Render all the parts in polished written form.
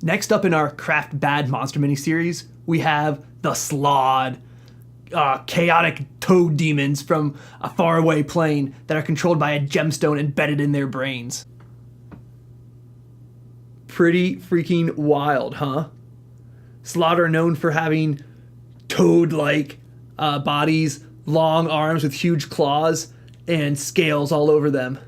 Next up in our Craft Bad Monster miniseries, we have the Slaad, chaotic toad demons from a faraway plane that are controlled by a gemstone embedded in their brains. Pretty freaking wild, huh? Slaad are known for having toad-like bodies, long arms with huge claws, and scales all over them.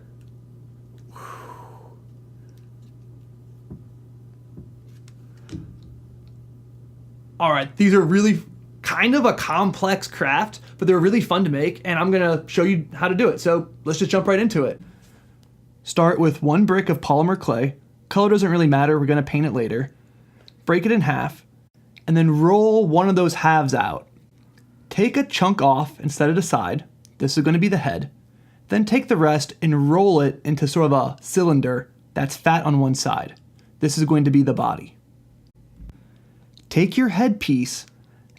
Alright, these are really kind of a complex craft, but they're really fun to make, and I'm gonna show you how to do it. So let's just jump right into it. Start with 1 brick of polymer clay. Color doesn't really matter, we're gonna paint it later. Break it in half, and then roll one of those halves out. Take a chunk off and set it aside. This is gonna be the head. Then take the rest and roll it into sort of a cylinder that's fat on one side. This is going to be the body. Take your head piece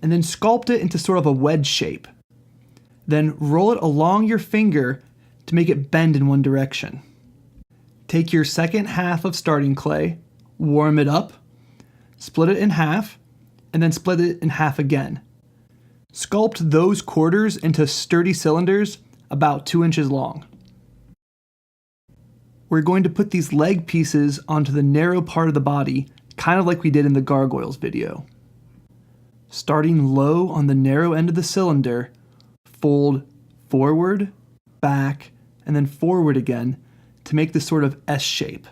and then sculpt it into sort of a wedge shape. Then roll it along your finger to make it bend in one direction. Take your second half of starting clay, warm it up, split it in half, and then split it in half again. Sculpt those quarters into sturdy cylinders about 2 inches long. We're going to put these leg pieces onto the narrow part of the body, kind of like we did in the gargoyles video. Starting low on the narrow end of the cylinder, fold forward, back, and then forward again to make this sort of S shape.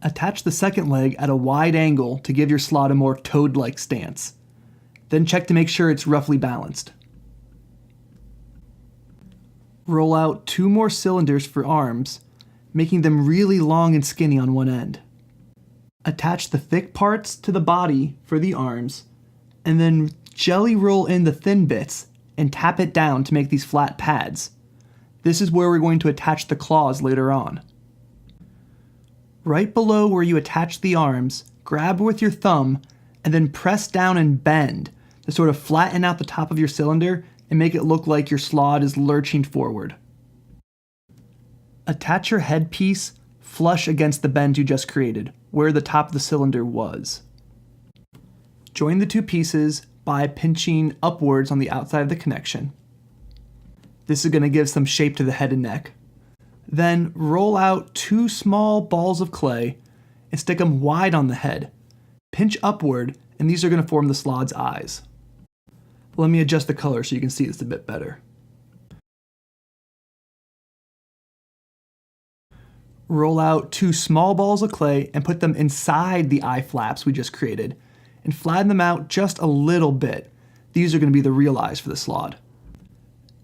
Attach the second leg at a wide angle to give your Slaad a more toad-like stance. Then check to make sure it's roughly balanced. Roll out 2 more cylinders for arms, making them really long and skinny on one end. Attach the thick parts to the body for the arms, and then jelly roll in the thin bits and tap it down to make these flat pads. This is where we're going to attach the claws later on. Right below where you attach the arms, grab with your thumb and then press down and bend to sort of flatten out the top of your cylinder and make it look like your Slaad is lurching forward. Attach your headpiece flush against the bend you just created, where the top of the cylinder was. Join the 2 pieces by pinching upwards on the outside of the connection. This is going to give some shape to the head and neck. Then roll out 2 small balls of clay and stick them wide on the head. Pinch upward, and these are going to form the Slaad's eyes. Let me adjust the color so you can see this a bit better. Roll out 2 small balls of clay and put them inside the eye flaps we just created, and flatten them out just a little bit. These are going to be the real eyes for the Slaad.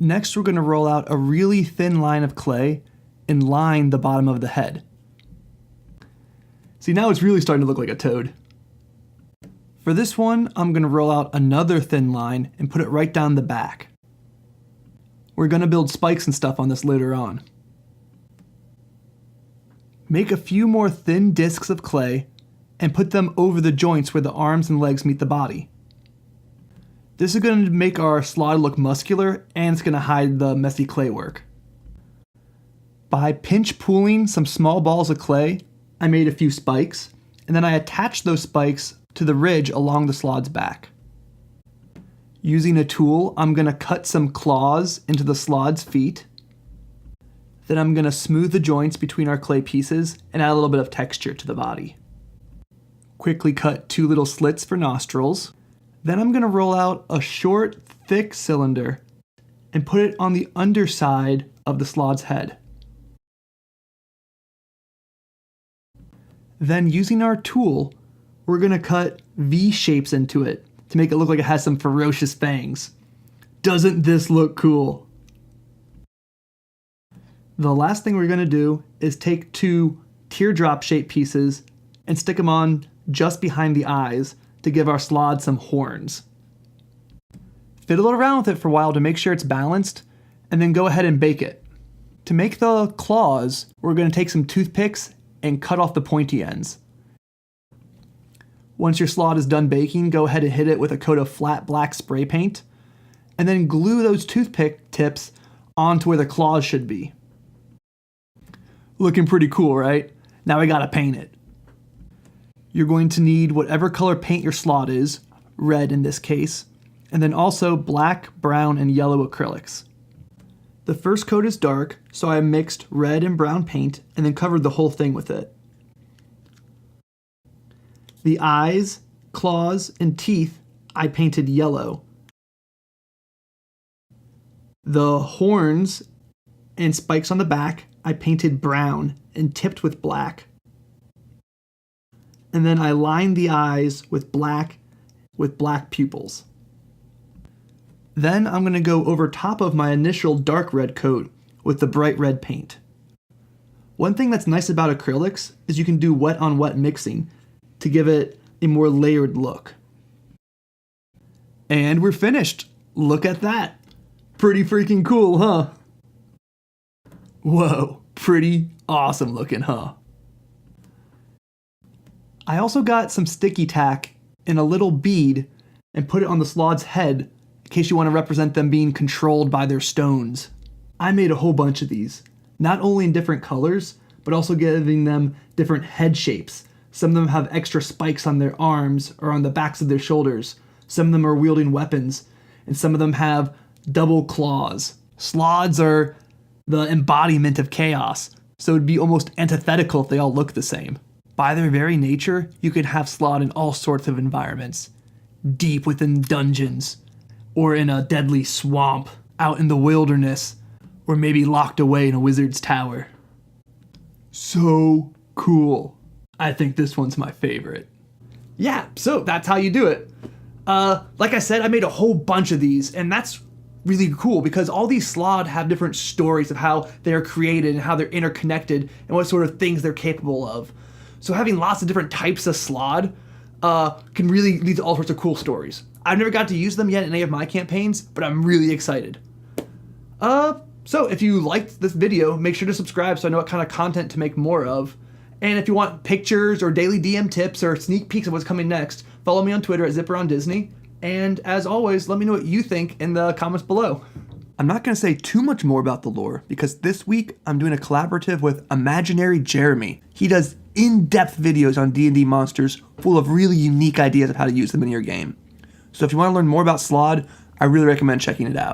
Next, we're going to roll out a really thin line of clay and line the bottom of the head. See, now it's really starting to look like a toad. For this one, I'm going to roll out another thin line and put it right down the back. We're going to build spikes and stuff on this later on. Make a few more thin discs of clay and put them over the joints where the arms and legs meet the body. This is going to make our Slaad look muscular, and it's going to hide the messy clay work. By pinch pooling some small balls of clay, I made a few spikes, and then I attached those spikes to the ridge along the Slaad's back. Using a tool, I'm going to cut some claws into the Slaad's feet. Then I'm going to smooth the joints between our clay pieces and add a little bit of texture to the body. Quickly cut 2 little slits for nostrils. Then I'm going to roll out a short, thick cylinder and put it on the underside of the Slaad's head. Then using our tool, we're going to cut V shapes into it to make it look like it has some ferocious fangs. Doesn't this look cool? The last thing we're going to do is take 2 teardrop shaped pieces and stick them on just behind the eyes to give our Slaad some horns. Fiddle around with it for a while to make sure it's balanced, and then go ahead and bake it. To make the claws, we're going to take some toothpicks and cut off the pointy ends. Once your Slaad is done baking, go ahead and hit it with a coat of flat black spray paint, and then glue those toothpick tips onto where the claws should be. Looking pretty cool, right? Now we gotta paint it. You're going to need whatever color paint your Slaad is, red in this case, and then also black, brown, and yellow acrylics. The first coat is dark, so I mixed red and brown paint and then covered the whole thing with it. The eyes, claws, and teeth I painted yellow. The horns and spikes on the back I painted brown and tipped with black. And then I lined the eyes with black pupils. Then I'm going to go over top of my initial dark red coat with the bright red paint. One thing that's nice about acrylics is you can do wet on wet mixing to give it a more layered look. And we're finished. Look at that. Pretty freaking cool, huh? Whoa, pretty awesome looking, huh? I also got some sticky tack in a little bead and put it on the Slaad's head in case you want to represent them being controlled by their stones. I made a whole bunch of these, not only in different colors, but also giving them different head shapes. Some of them have extra spikes on their arms or on the backs of their shoulders. Some of them are wielding weapons, and some of them have double claws. Slaads are the embodiment of chaos, so it'd be almost antithetical if they all look the same. By their very nature, you can have Slaad in all sorts of environments. Deep within dungeons, or in a deadly swamp, out in the wilderness, or maybe locked away in a wizard's tower. So cool. I think this one's my favorite. Yeah, so that's how you do it. Like I said, I made a whole bunch of these, and that's really cool because all these Slaad have different stories of how they're created and how they're interconnected and what sort of things they're capable of. So having lots of different types of Slaad can really lead to all sorts of cool stories. I've never got to use them yet in any of my campaigns, but I'm really excited. So if you liked this video, make sure to subscribe so I know what kind of content to make more of. And if you want pictures or daily DM tips or sneak peeks of what's coming next, follow me on Twitter at ZipperOnDisney. And as always, let me know what you think in the comments below. I'm not going to say too much more about the lore because this week I'm doing a collaborative with Imaginary Jeremy. He does in-depth videos on D&D monsters full of really unique ideas of how to use them in your game. So if you want to learn more about Slaad, I really recommend checking it out.